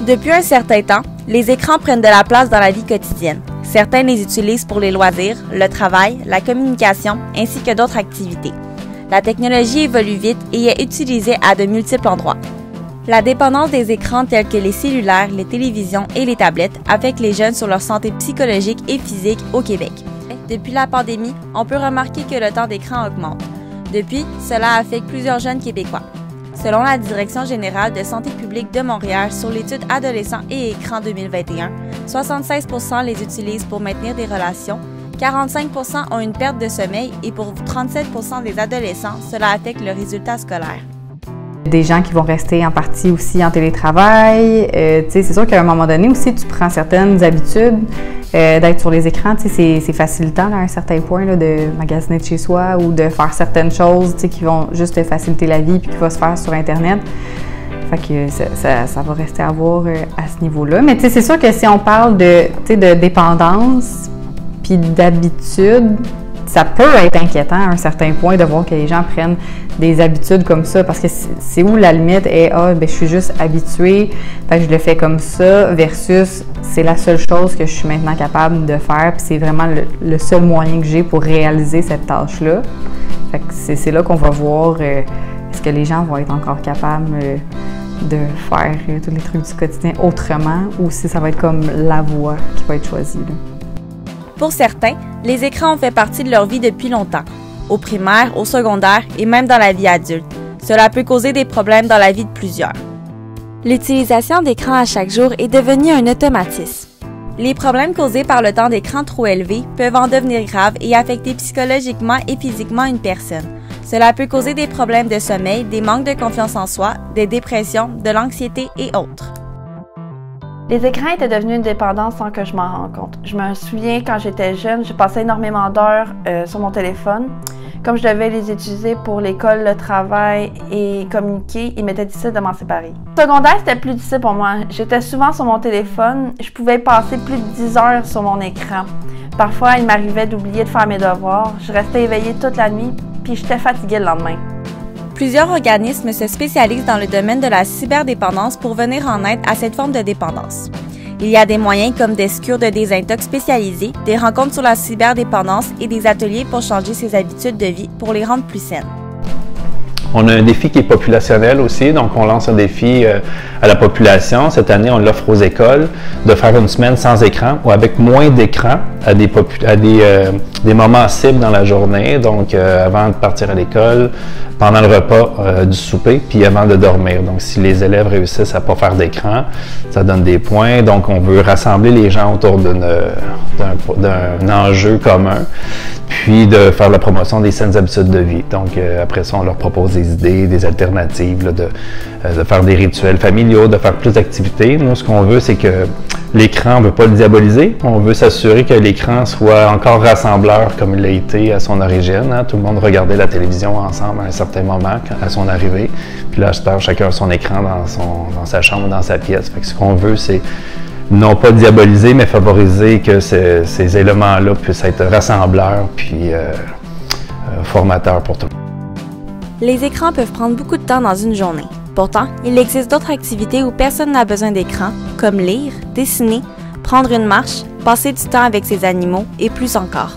Depuis un certain temps, les écrans prennent de la place dans la vie quotidienne. Certains les utilisent pour les loisirs, le travail, la communication, ainsi que d'autres activités. La technologie évolue vite et est utilisée à de multiples endroits. La dépendance des écrans tels que les cellulaires, les télévisions et les tablettes affecte les jeunes sur leur santé psychologique et physique au Québec. Depuis la pandémie, on peut remarquer que le temps d'écran augmente. Depuis, cela affecte plusieurs jeunes Québécois. Selon la Direction générale de santé publique de Montréal sur l'étude Adolescents et écrans 2021, 76 % les utilisent pour maintenir des relations, 45 % ont une perte de sommeil et pour 37 % des adolescents, cela affecte le résultat scolaire. Des gens qui vont rester en partie aussi en télétravail. C'est sûr qu'à un moment donné aussi, tu prends certaines habitudes d'être sur les écrans. C'est facilitant là, à un certain point là, de magasiner de chez soi ou de faire certaines choses qui vont juste te faciliter la vie puis qui vont se faire sur Internet. Fait que ça va rester à voir à ce niveau-là. Mais c'est sûr que si on parle de dépendance puis d'habitude, ça peut être inquiétant à un certain point de voir que les gens prennent des habitudes comme ça parce que c'est où la limite est « Ah, ben je suis juste habituée, fait que je le fais comme ça » versus « C'est la seule chose que je suis maintenant capable de faire puis c'est vraiment le seul moyen que j'ai pour réaliser cette tâche-là. » Fait que c'est là qu'on va voir est-ce que les gens vont être encore capables de faire tous les trucs du quotidien autrement ou si ça va être comme la voie qui va être choisie. Là. Pour certains, les écrans ont fait partie de leur vie depuis longtemps, au primaire, au secondaire et même dans la vie adulte. Cela peut causer des problèmes dans la vie de plusieurs. L'utilisation d'écrans à chaque jour est devenue un automatisme. Les problèmes causés par le temps d'écran trop élevé peuvent en devenir graves et affecter psychologiquement et physiquement une personne. Cela peut causer des problèmes de sommeil, des manques de confiance en soi, des dépressions, de l'anxiété et autres. Les écrans étaient devenus une dépendance sans que je m'en rende compte. Je me souviens quand j'étais jeune, je passais énormément d'heures sur mon téléphone. Comme je devais les utiliser pour l'école, le travail et communiquer, il m'était difficile de m'en séparer. Au secondaire, c'était plus difficile pour moi. J'étais souvent sur mon téléphone. Je pouvais passer plus de 10 heures sur mon écran. Parfois, il m'arrivait d'oublier de faire mes devoirs. Je restais éveillée toute la nuit, puis j'étais fatiguée le lendemain. Plusieurs organismes se spécialisent dans le domaine de la cyberdépendance pour venir en aide à cette forme de dépendance. Il y a des moyens comme des cures de désintox spécialisées, des rencontres sur la cyberdépendance et des ateliers pour changer ses habitudes de vie pour les rendre plus saines. On a un défi qui est populationnel aussi, donc on lance un défi à la population. Cette année, on l'offre aux écoles de faire une semaine sans écran ou avec moins d'écran à des moments cibles dans la journée, donc avant de partir à l'école, pendant le repas du souper, puis avant de dormir. Donc si les élèves réussissent à ne pas faire d'écran, ça donne des points. Donc on veut rassembler les gens autour d'un enjeu commun, puis de faire la promotion des saines habitudes de vie. Donc après ça, on leur propose des idées, des alternatives, là, de faire des rituels familiaux, de faire plus d'activités. Nous, ce qu'on veut, c'est que l'écran, on ne veut pas le diaboliser. On veut s'assurer que l'écran soit encore rassembleur comme il l'a été à son origine. Hein. Tout le monde regardait la télévision ensemble à un certain moment, à son arrivée. Puis là, chacun a son écran dans sa chambre, dans sa pièce. Fait que ce qu'on veut, c'est non pas diaboliser, mais favoriser que ces éléments-là puissent être rassembleurs puis formateurs pour tout le monde. Les écrans peuvent prendre beaucoup de temps dans une journée. Pourtant, il existe d'autres activités où personne n'a besoin d'écran, comme lire, dessiner, prendre une marche, passer du temps avec ses animaux et plus encore.